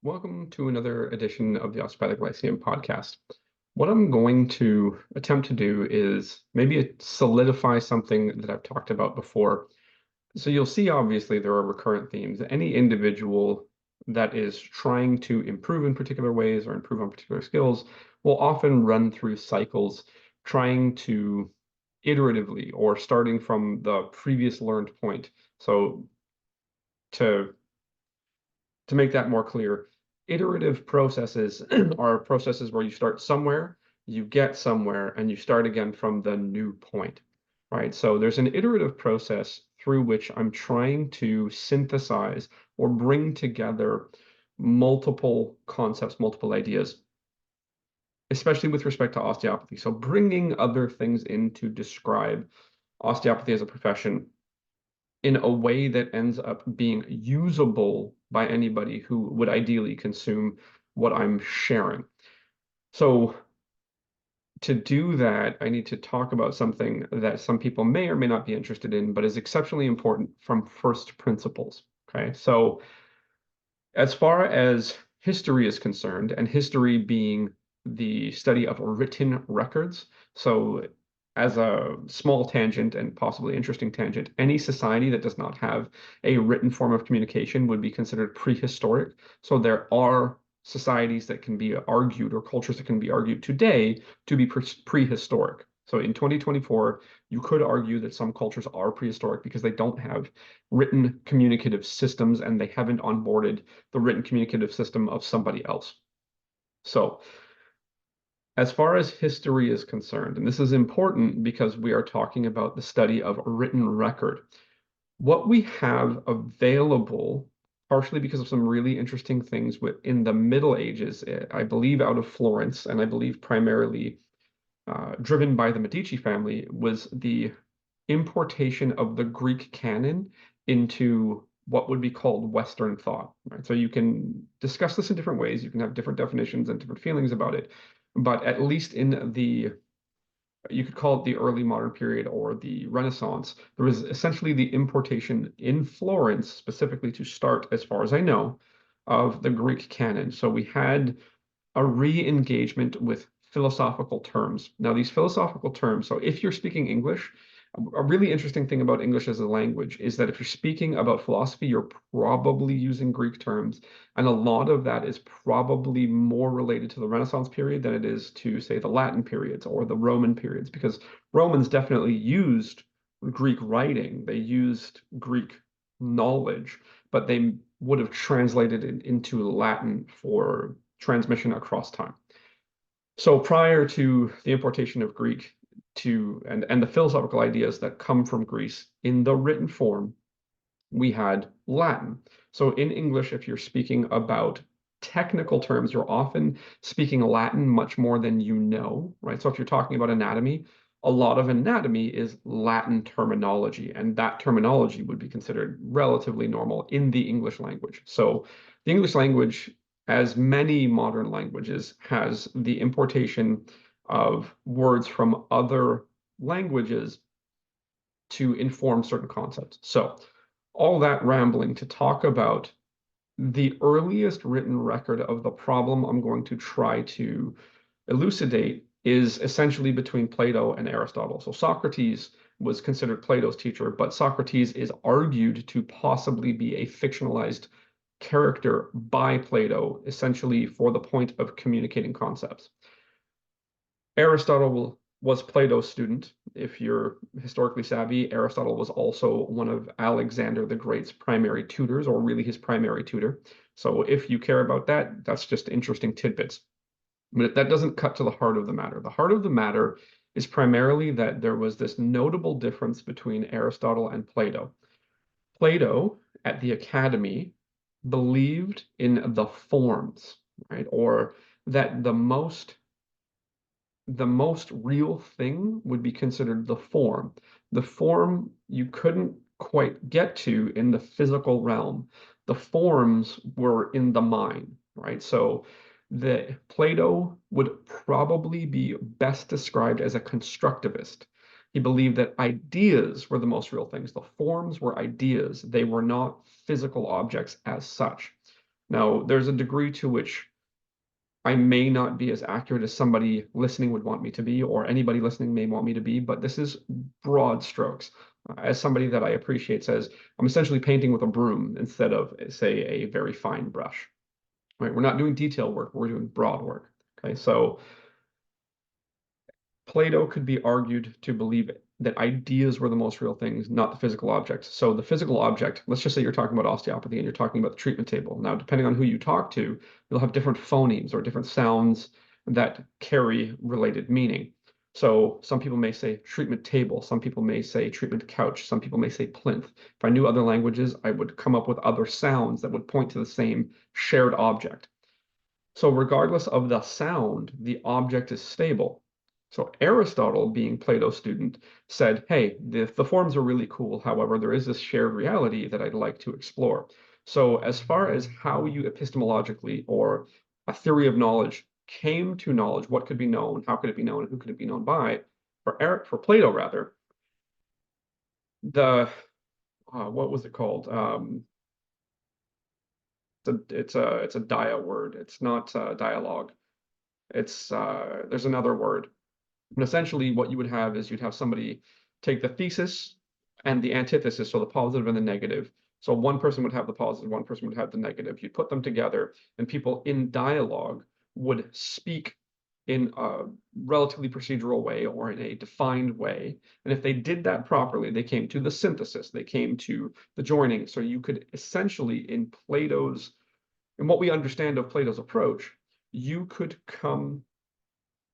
Welcome to another edition of the Osteopathic Lyceum podcast. What I'm going to attempt to do is maybe solidify something that I've talked about before. So you'll see, obviously, there are recurrent themes. Any individual that is trying to improve in particular ways or improve on particular skills will often run through cycles trying to iteratively or starting from the previous learned point. So to to make that more clear, iterative processes are processes where you start somewhere, you get somewhere, and you start again from the new point, right? So there's an iterative process through which I'm trying to synthesize or bring together multiple concepts, multiple ideas, especially with respect to osteopathy. So bringing other things in to describe osteopathy as a profession in a way that ends up being usable by anybody who would ideally consume what I'm sharing. So to do that, I need to talk about something that some people may or may not be interested in, but is exceptionally important from first principles. Okay, so as far as history is concerned, and history being the study of written records, so as a small tangent and possibly interesting tangent, any society that does not have a written form of communication would be considered prehistoric. So there are societies that can be argued or cultures that can be argued today to be prehistoric. So in 2024, you could argue that some cultures are prehistoric because they don't have written communicative systems and they haven't onboarded the written communicative system of somebody else. So, as far as history is concerned, and this is important because we are talking about the study of a written record, what we have available, partially because of some really interesting things within the Middle Ages, I believe out of Florence, and I believe primarily driven by the Medici family, was the importation of the Greek canon into what would be called Western thought, right? So you can discuss this in different ways. You can have different definitions and different feelings about it. But at least in you could call it the early modern period or the Renaissance, there was essentially the importation in Florence, specifically to start, as far as I know, of the Greek canon. So we had a re-engagement with philosophical terms. Now, these philosophical terms, so if you're speaking English, a really interesting thing about English as a language is that if you're speaking about philosophy, you're probably using Greek terms. And a lot of that is probably more related to the Renaissance period than it is to, say, the Latin periods or the Roman periods, because Romans definitely used Greek writing, they used Greek knowledge, but they would have translated it into Latin for transmission across time. So prior to the importation of Greek and the philosophical ideas that come from Greece in the written form, we had Latin. So in English, if you're speaking about technical terms, you're often speaking Latin much more than you know, right? So if you're talking about anatomy, a lot of anatomy is Latin terminology, and that terminology would be considered relatively normal in the English language. So the English language, as many modern languages, has the importation of words from other languages to inform certain concepts. So all that rambling to talk about the earliest written record of the problem I'm going to try to elucidate is essentially between Plato and Aristotle. So Socrates was considered Plato's teacher, but Socrates is argued to possibly be a fictionalized character by Plato, essentially for the point of communicating concepts. Aristotle was Plato's student. If you're historically savvy, Aristotle was also one of Alexander the Great's primary tutors, or really his primary tutor. So if you care about that, that's just interesting tidbits. But that doesn't cut to the heart of the matter. The heart of the matter is primarily that there was this notable difference between Aristotle and Plato. Plato at the Academy believed in the forms, right? Or that the most real thing would be considered the form. The form you couldn't quite get to in the physical realm. The forms were in the mind, right? So the Plato would probably be best described as a constructivist. He believed that ideas were the most real things. The forms were ideas. They were not physical objects as such. Now, there's a degree to which I may not be as accurate as somebody listening would want me to be, or anybody listening may want me to be, but this is broad strokes. As somebody that I appreciate says, I'm essentially painting with a broom instead of, say, a very fine brush. Right? We're not doing detail work, we're doing broad work. Okay, so Plato could be argued to believe that ideas were the most real things, not the physical objects. So the physical object, let's just say you're talking about osteopathy and you're talking about the treatment table. Now, depending on who you talk to, you'll have different phonemes or different sounds that carry related meaning. So some people may say treatment table, some people may say treatment couch, some people may say plinth. If I knew other languages, I would come up with other sounds that would point to the same shared object. So regardless of the sound, the object is stable. So Aristotle, being Plato's student, said, hey, the forms are really cool. However, there is this shared reality that I'd like to explore. So as far as how you epistemologically or a theory of knowledge came to knowledge, what could be known, how could it be known, and who could it be known by, for Plato rather, the what was it called? It's a dia word. It's not dialogue. It's there's another word. And essentially what you would have is you'd have somebody take the thesis and the antithesis, so the positive and the negative. So one person would have the positive, one person would have the negative. You'd put them together, and people in dialogue would speak in a relatively procedural way or in a defined way. And if they did that properly, they came to the synthesis, they came to the joining. So you could essentially, in what we understand of Plato's approach, you could come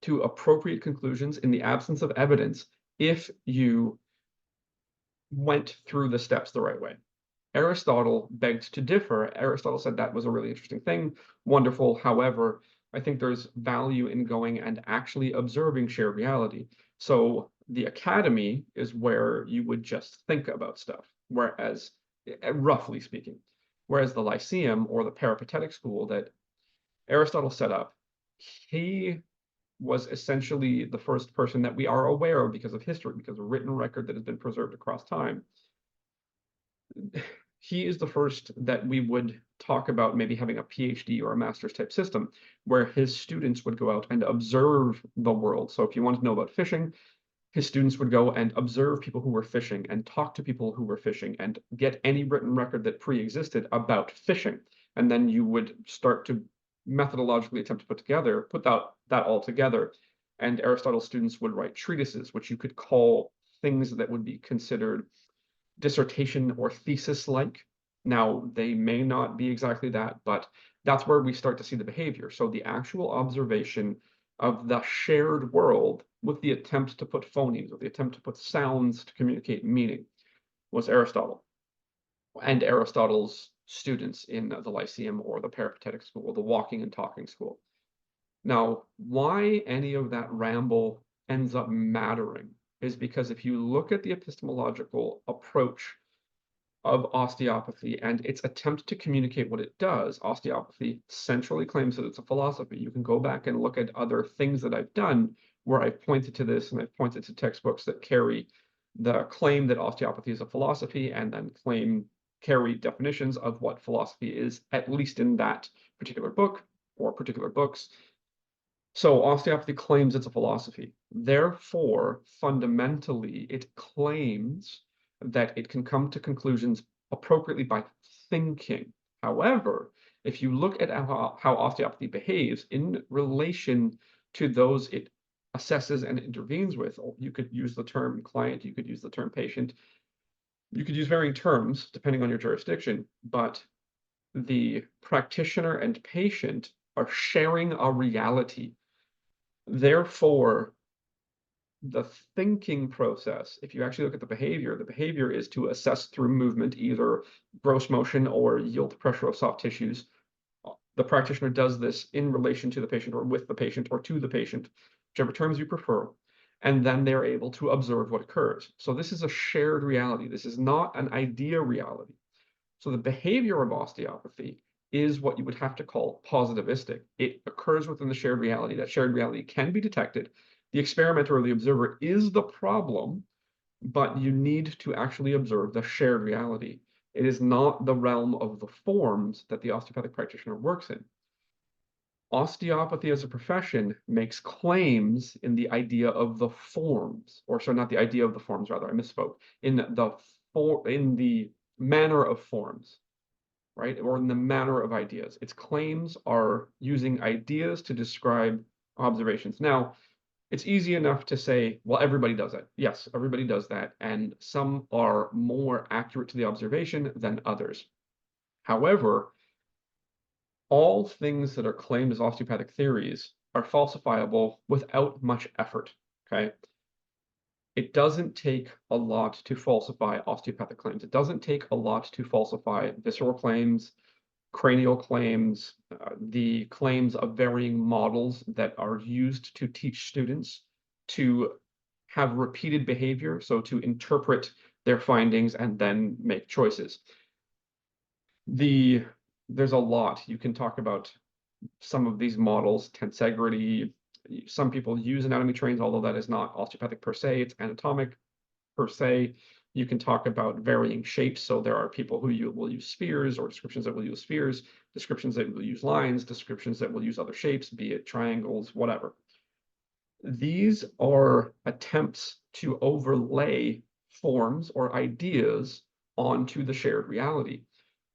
to appropriate conclusions in the absence of evidence if you went through the steps the right way. Aristotle begged to differ. Aristotle said that was a really interesting thing, wonderful. However, I think there's value in going and actually observing shared reality. So the academy is where you would just think about stuff, whereas, roughly speaking, whereas the Lyceum or the peripatetic school that Aristotle set up, he was essentially the first person that we are aware of because of history, because of written record that has been preserved across time. He is the first that we would talk about maybe having a PhD or a master's type system where his students would go out and observe the world. So if you want to know about fishing, his students would go and observe people who were fishing and talk to people who were fishing and get any written record that pre-existed about fishing. And then you would start to methodologically attempt to put that all together. And Aristotle's students would write treatises, which you could call things that would be considered dissertation or thesis-like. Now, they may not be exactly that, but that's where we start to see the behavior. So the actual observation of the shared world with the attempt to put phonemes, with the attempt to put sounds to communicate meaning, was Aristotle and Aristotle's students in the Lyceum or the peripatetic school, the walking and talking school. Now, why any of that ramble ends up mattering is because if you look at the epistemological approach of osteopathy and its attempt to communicate what it does, osteopathy centrally claims that it's a philosophy. You can go back and look at other things that I've done where I've pointed to this and I've pointed to textbooks that carry the claim that osteopathy is a philosophy and then carry definitions of what philosophy is, at least in that particular book or particular books. So osteopathy claims it's a philosophy. Therefore, fundamentally, it claims that it can come to conclusions appropriately by thinking. However, if you look at how osteopathy behaves in relation to those it assesses and intervenes with, you could use the term client, you could use the term patient, you could use varying terms depending on your jurisdiction, but the practitioner and patient are sharing a reality. Therefore, the thinking process, if you actually look at the behavior is to assess through movement, either gross motion or yield pressure of soft tissues. The practitioner does this in relation to the patient or with the patient or to the patient, whichever terms you prefer, and then they're able to observe what occurs. So this is a shared reality. This is not an idea reality. So the behavior of osteopathy is what you would have to call positivistic. It occurs within the shared reality. That shared reality can be detected. The experimenter or the observer is the problem, but you need to actually observe the shared reality. It is not the realm of the forms that the osteopathic practitioner works in. Osteopathy as a profession makes claims in the idea of the forms, or sorry, not the idea of the forms, rather, I misspoke, in the manner of forms, right? Or in the manner of ideas. Its claims are using ideas to describe observations. Now, it's easy enough to say, well, everybody does it. Yes, everybody does that, and some are more accurate to the observation than others. However, all things that are claimed as osteopathic theories are falsifiable without much effort, okay? It doesn't take a lot to falsify osteopathic claims. It doesn't take a lot to falsify visceral claims, cranial claims, the claims of varying models that are used to teach students to have repeated behavior, so to interpret their findings and then make choices. There's a lot. You can talk about some of these models, tensegrity. Some people use anatomy trains, although that is not osteopathic per se, it's anatomic per se. You can talk about varying shapes. So there are people who will use spheres, or descriptions that will use spheres, descriptions that will use lines, descriptions that will use other shapes, be it triangles, whatever. These are attempts to overlay forms or ideas onto the shared reality.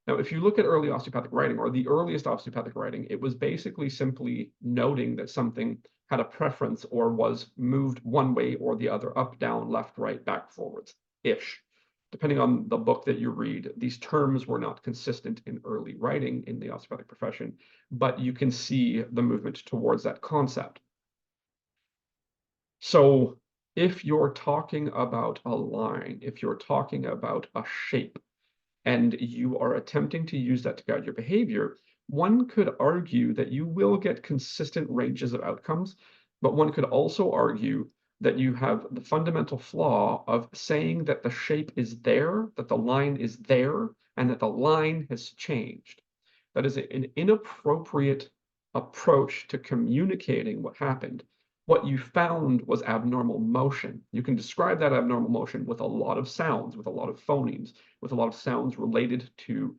Now, if you look at early osteopathic writing, or the earliest osteopathic writing, it was basically simply noting that something had a preference or was moved one way or the other, up, down, left, right, back, forwards-ish. Depending on the book that you read, these terms were not consistent in early writing in the osteopathic profession, but you can see the movement towards that concept. So if you're talking about a line, if you're talking about a shape, and you are attempting to use that to guide your behavior, one could argue that you will get consistent ranges of outcomes, but one could also argue that you have the fundamental flaw of saying that the shape is there, that the line is there, and that the line has changed. That is an inappropriate approach to communicating what happened. What you found was abnormal motion. You can describe that abnormal motion with a lot of sounds, with a lot of phonemes, with a lot of sounds related to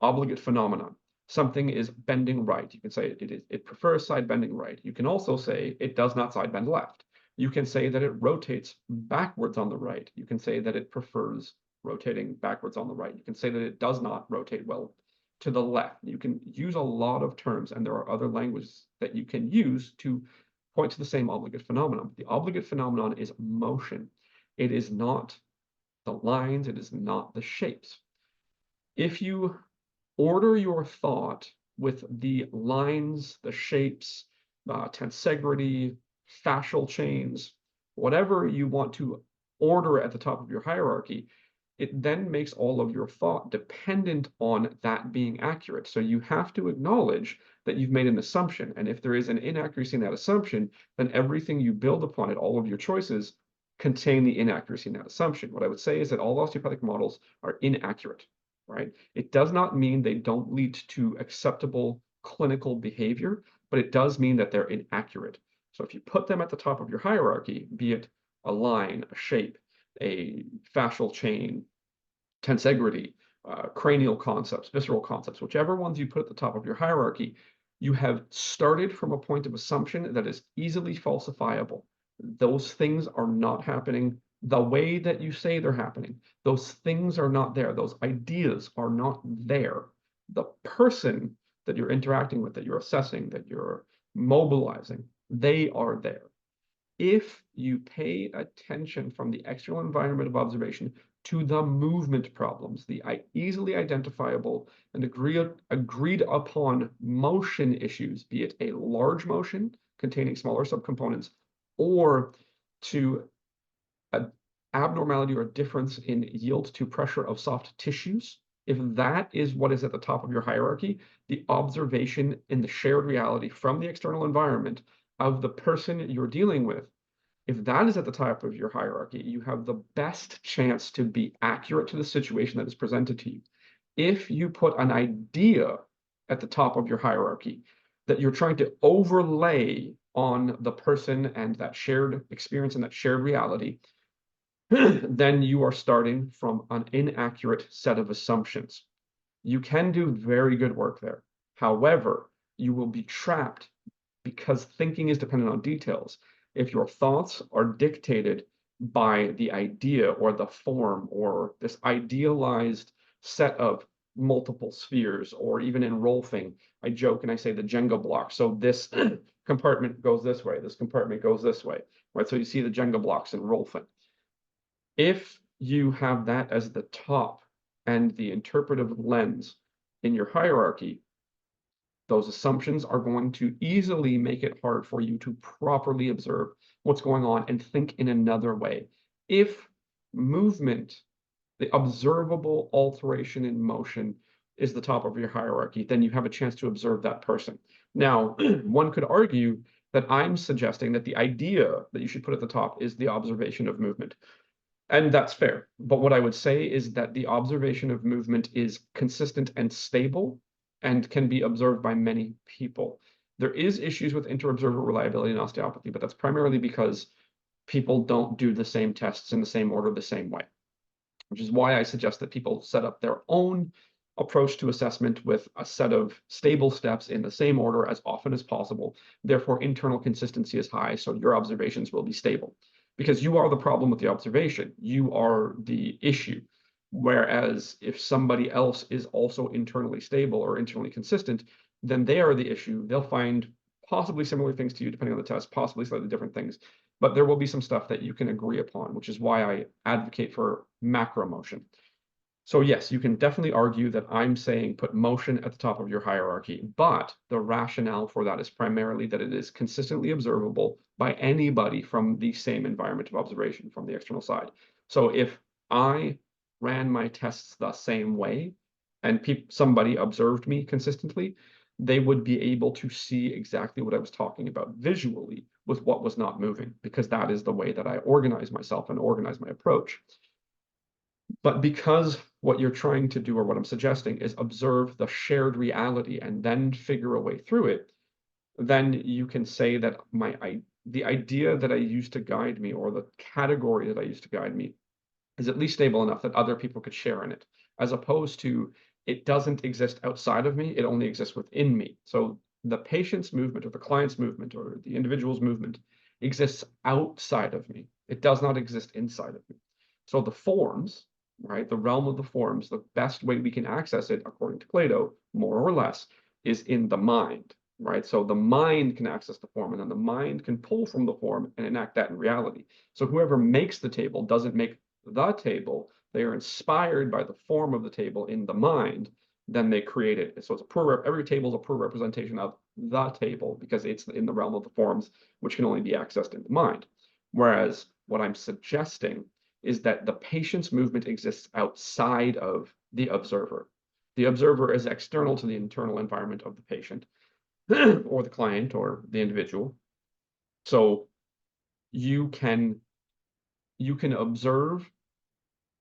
obligate phenomenon. Something is bending right. You can say it prefers side bending right. You can also say it does not side bend left. You can say that it rotates backwards on the right. You can say that it prefers rotating backwards on the right. You can say that it does not rotate well to the left. You can use a lot of terms, and there are other languages that you can use to point to the same obligate phenomenon. The obligate phenomenon is motion. It is not the lines, it is not the shapes. If you order your thought with the lines, the shapes, tensegrity, fascial chains, whatever you want to order at the top of your hierarchy, it then makes all of your thought dependent on that being accurate. So you have to acknowledge that you've made an assumption. And if there is an inaccuracy in that assumption, then everything you build upon it, all of your choices, contain the inaccuracy in that assumption. What I would say is that all osteopathic models are inaccurate, right? It does not mean they don't lead to acceptable clinical behavior, but it does mean that they're inaccurate. So if you put them at the top of your hierarchy, be it a line, a shape, a fascial chain, tensegrity, cranial concepts, visceral concepts, whichever ones you put at the top of your hierarchy, you have started from a point of assumption that is easily falsifiable. Those things are not happening the way that you say they're happening. Those things are not there. Those ideas are not there. The person that you're interacting with, that you're assessing, that you're mobilizing, they are there. If you pay attention from the external environment of observation to the movement problems, the easily identifiable and agreed upon motion issues, be it a large motion containing smaller subcomponents, or to an abnormality or a difference in yield to pressure of soft tissues, if that is what is at the top of your hierarchy, the observation in the shared reality from the external environment of the person you're dealing with, if that is at the top of your hierarchy, you have the best chance to be accurate to the situation that is presented to you. If you put an idea at the top of your hierarchy that you're trying to overlay on the person and that shared experience and that shared reality, then you are starting from an inaccurate set of assumptions. You can do very good work there. However, you will be trapped because thinking is dependent on details. If your thoughts are dictated by the idea or the form or this idealized set of multiple spheres, or even in Rolfing, I joke and I say the Jenga block. So this compartment goes this way, this compartment goes this way, right? So you see the Jenga blocks in Rolfing. If you have that as the top and the interpretive lens in your hierarchy, those assumptions are going to easily make it hard for you to properly observe what's going on and think in another way. If movement, the observable alteration in motion, is the top of your hierarchy, then you have a chance to observe that person. Now, one could argue that I'm suggesting that the idea that you should put at the top is the observation of movement. And that's fair. But what I would say is that the observation of movement is consistent and stable and can be observed by many people. There is issues with inter-observer reliability in osteopathy, but that's primarily because people don't do the same tests in the same order the same way, which is why I suggest that people set up their own approach to assessment with a set of stable steps in the same order as often as possible. Therefore, internal consistency is high, so your observations will be stable. Because you are the problem with the observation, you are the issue. Whereas if somebody else is also internally stable or internally consistent, then they are the issue. They'll find possibly similar things to you, depending on the test, possibly slightly different things. But there will be some stuff that you can agree upon, which is why I advocate for macro motion. So yes, you can definitely argue that I'm saying put motion at the top of your hierarchy, but the rationale for that is primarily that it is consistently observable by anybody from the same environment of observation from the external side. So if I ran my tests the same way and somebody observed me consistently, they would be able to see exactly what I was talking about visually with what was not moving, because that is the way that I organize myself and organize my approach. But because what you're trying to do, or what I'm suggesting, is observe the shared reality and then figure a way through it, then you can say that the idea that I used to guide me, or the category that I used to guide me, is at least stable enough that other people could share in it, as opposed to it doesn't exist outside of me, it only exists within me. So the patient's movement, or the client's movement, or the individual's movement exists outside of me. It does not exist inside of me. So the forms, right, the realm of the forms, the best way we can access it, according to Plato, more or less, is in the mind, right? So the mind can access the form, and then the mind can pull from the form and enact that in reality. So whoever makes the table doesn't make the table, they are inspired by the form of the table in the mind, then they create it. So it's every table is a poor representation of the table, because it's in the realm of the forms, which can only be accessed in the mind. Whereas what I'm suggesting is that the patient's movement exists outside of the observer. The observer is external to the internal environment of the patient or the client or the individual. So you can observe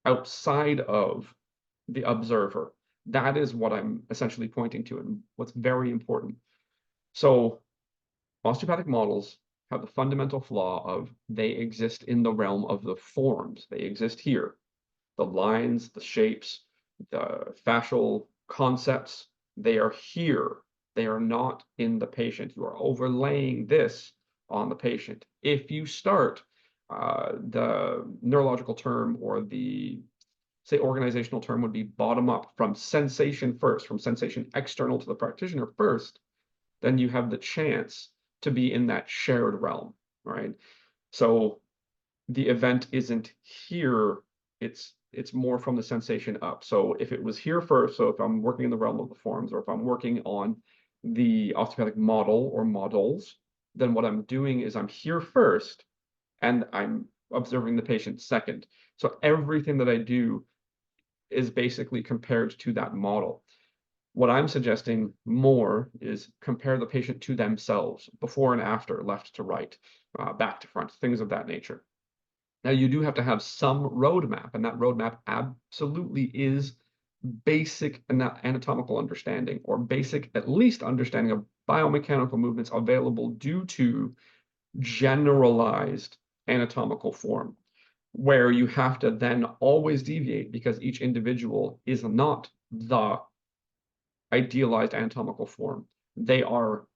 outside of the observer. That is what I'm essentially pointing to, and what's very important. So osteopathic models have the fundamental flaw of they exist in the realm of the forms. They exist here. The lines, the shapes, the fascial concepts, they are here. They are not in the patient. You are overlaying this on the patient. If you start the neurological term, or the, say, organizational term would be bottom up, from sensation first, from sensation external to the practitioner first, then you have the chance to be in that shared realm, right? So the event isn't here, it's more from the sensation up. So if it was here first, so if I'm working in the realm of the forms, or if I'm working on the osteopathic model or models, then what I'm doing is I'm here first and I'm observing the patient second. So everything that I do is basically compared to that model. What I'm suggesting more is compare the patient to themselves, before and after, left to right, back to front, things of that nature. Now, you do have to have some roadmap, and that roadmap absolutely is basic anatomical understanding, or basic, at least, understanding of biomechanical movements available due to generalized anatomical form. where you have to then always deviate because each individual is not the idealized anatomical form. They are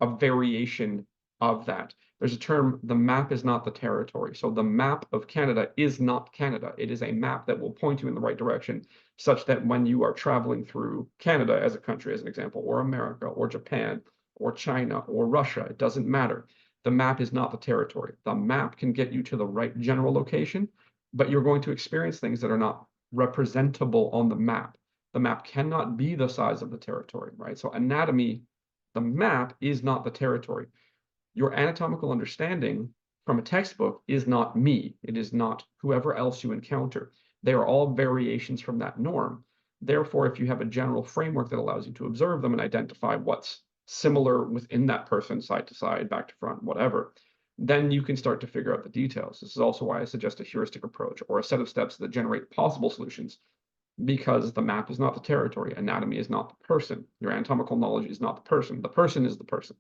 a variation of that. There's a term, the map is not the territory. So the map of Canada is not Canada. It is a map that will point you in the right direction, such that when you are traveling through Canada as a country, as an example, or America, or Japan, or China, or Russia, it doesn't matter. The map is not the territory. The map can get you to the right general location, but you're going to experience things that are not representable on the map. The map cannot be the size of the territory, right? So anatomy, the map is not the territory. Your anatomical understanding from a textbook is not me. It is not whoever else you encounter. They are all variations from that norm. Therefore, if you have a general framework that allows you to observe them and identify what's similar within that person, side to side, back to front, whatever, then you can start to figure out the details. This is also why I suggest a heuristic approach or a set of steps that generate possible solutions, because the map is not the territory. Anatomy is not the person. Your anatomical knowledge is not the person. The person is the person.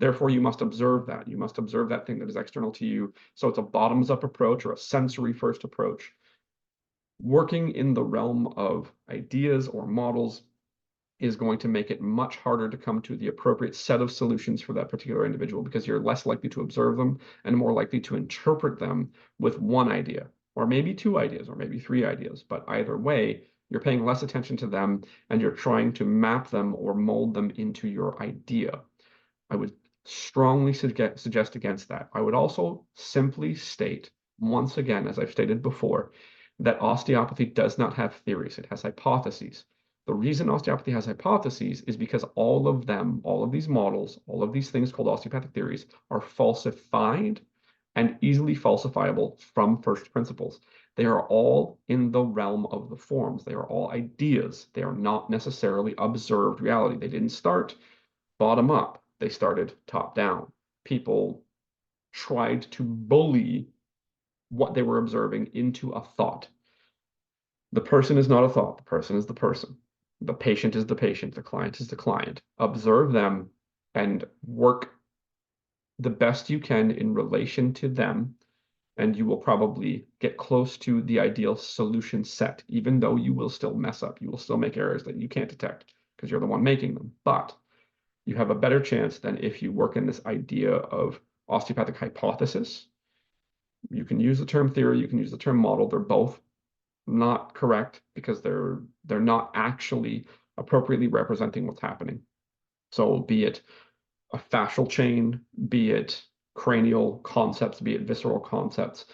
Therefore, you must observe that. You must observe that thing that is external to you. So it's a bottoms-up approach or a sensory-first approach. Working in the realm of ideas or models is going to make it much harder to come to the appropriate set of solutions for that particular individual, because you're less likely to observe them and more likely to interpret them with one idea, or maybe two ideas, or maybe three ideas. But either way, you're paying less attention to them and you're trying to map them or mold them into your idea. I would strongly suggest against that. I would also simply state, once again, as I've stated before, that osteopathy does not have theories, it has hypotheses. The reason osteopathy has hypotheses is because all of them, all of these models, all of these things called osteopathic theories are falsified and easily falsifiable from first principles. They are all in the realm of the forms. They are all ideas. They are not necessarily observed reality. They didn't start bottom up. They started top down. People tried to bully what they were observing into a thought. The person is not a thought. The person is the person. The patient is the patient. The client is the client. Observe them and work the best you can in relation to them, and you will probably get close to the ideal solution set, even though you will still mess up. You will still make errors that you can't detect because you're the one making them. But you have a better chance than if you work in this idea of osteopathic hypothesis. You can use the term theory, you can use the term model. They're both not correct because they're not actually appropriately representing what's happening. So be it a fascial chain, be it cranial concepts, be it visceral concepts,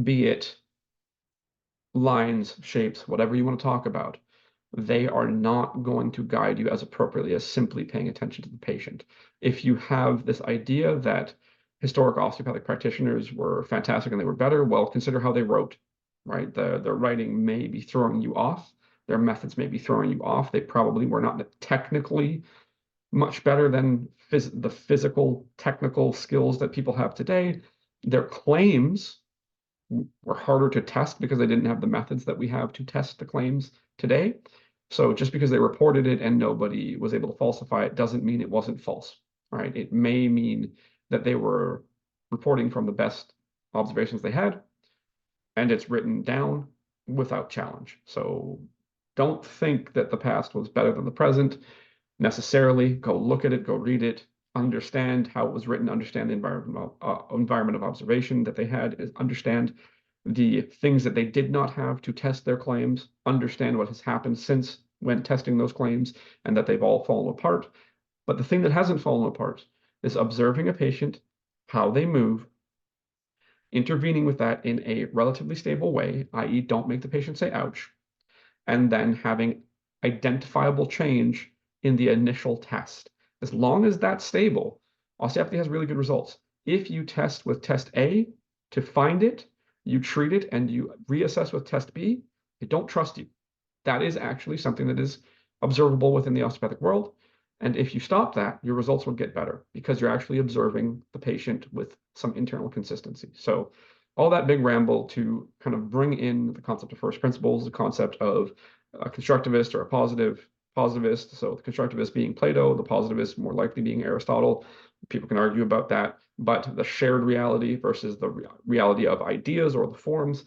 be it lines, shapes, whatever you want to talk about, they are not going to guide you as appropriately as simply paying attention to the patient. If you have this idea that historic osteopathic practitioners were fantastic and they were better, well, consider how they wrote, right? Their writing may be throwing you off. Their methods may be throwing you off. They probably were not technically much better than the physical, technical skills that people have today. Their claims were harder to test because they didn't have the methods that we have to test the claims today. So just because they reported it and nobody was able to falsify it doesn't mean it wasn't false, right? It may mean that they were reporting from the best observations they had, and it's written down without challenge. So don't think that the past was better than the present necessarily. Go look at it, go read it, understand how it was written, understand the environment of observation that they had, understand the things that they did not have to test their claims, understand what has happened since when testing those claims, and that they've all fallen apart. But the thing that hasn't fallen apart is observing a patient, how they move, intervening with that in a relatively stable way, i.e., don't make the patient say ouch, and then having identifiable change in the initial test. As long as that's stable, osteopathy has really good results. If you test with test A to find it, you treat it, and you reassess with test B, they don't trust you. That is actually something that is observable within the osteopathic world. And if you stop that, your results will get better because you're actually observing the patient with some internal consistency. So all that big ramble to kind of bring in the concept of first principles, the concept of a constructivist or a positivist. So the constructivist being Plato, the positivist more likely being Aristotle. People can argue about that, but the shared reality versus the reality of ideas or the forms,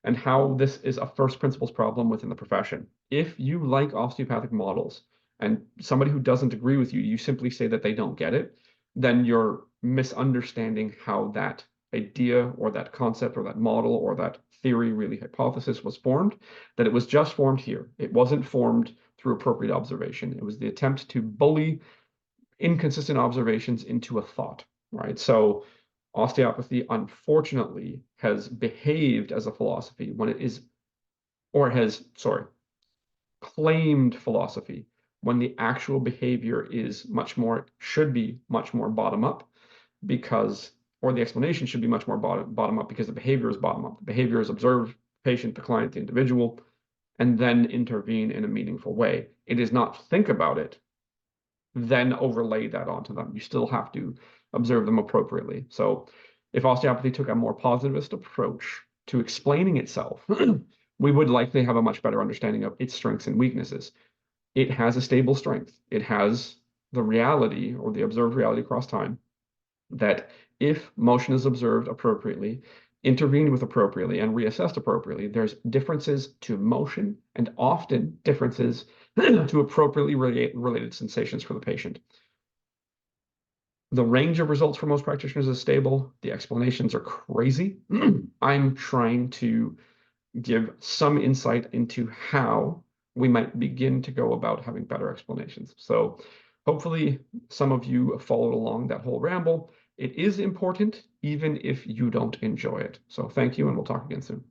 and how this is a first principles problem within the profession. If you like osteopathic models and somebody who doesn't agree with you, you simply say that they don't get it, then you're misunderstanding how that idea or that concept or that model or that theory, really hypothesis, was formed, that it was just formed here. It wasn't formed through appropriate observation. It was the attempt to bully inconsistent observations into a thought, right? So osteopathy, unfortunately, has behaved as a philosophy when it is, or has, sorry, claimed philosophy when the actual behavior is much more, should be much more bottom up because, or the explanation should be much more bottom up because the behavior is bottom up. The behavior is observe patient, the client, the individual, and then intervene in a meaningful way. It is not think about it, then overlay that onto them. You still have to observe them appropriately. So if osteopathy took a more positivist approach to explaining itself, we would likely have a much better understanding of its strengths and weaknesses. It has a stable strength. It has the reality or the observed reality across time that if motion is observed appropriately, intervened with appropriately, and reassessed appropriately, there's differences to motion and often differences to appropriately related sensations for the patient. The range of results for most practitioners is stable. The explanations are crazy. I'm trying to give some insight into how we might begin to go about having better explanations. So hopefully some of you followed along that whole ramble. It is important, even if you don't enjoy it. So thank you, and we'll talk again soon.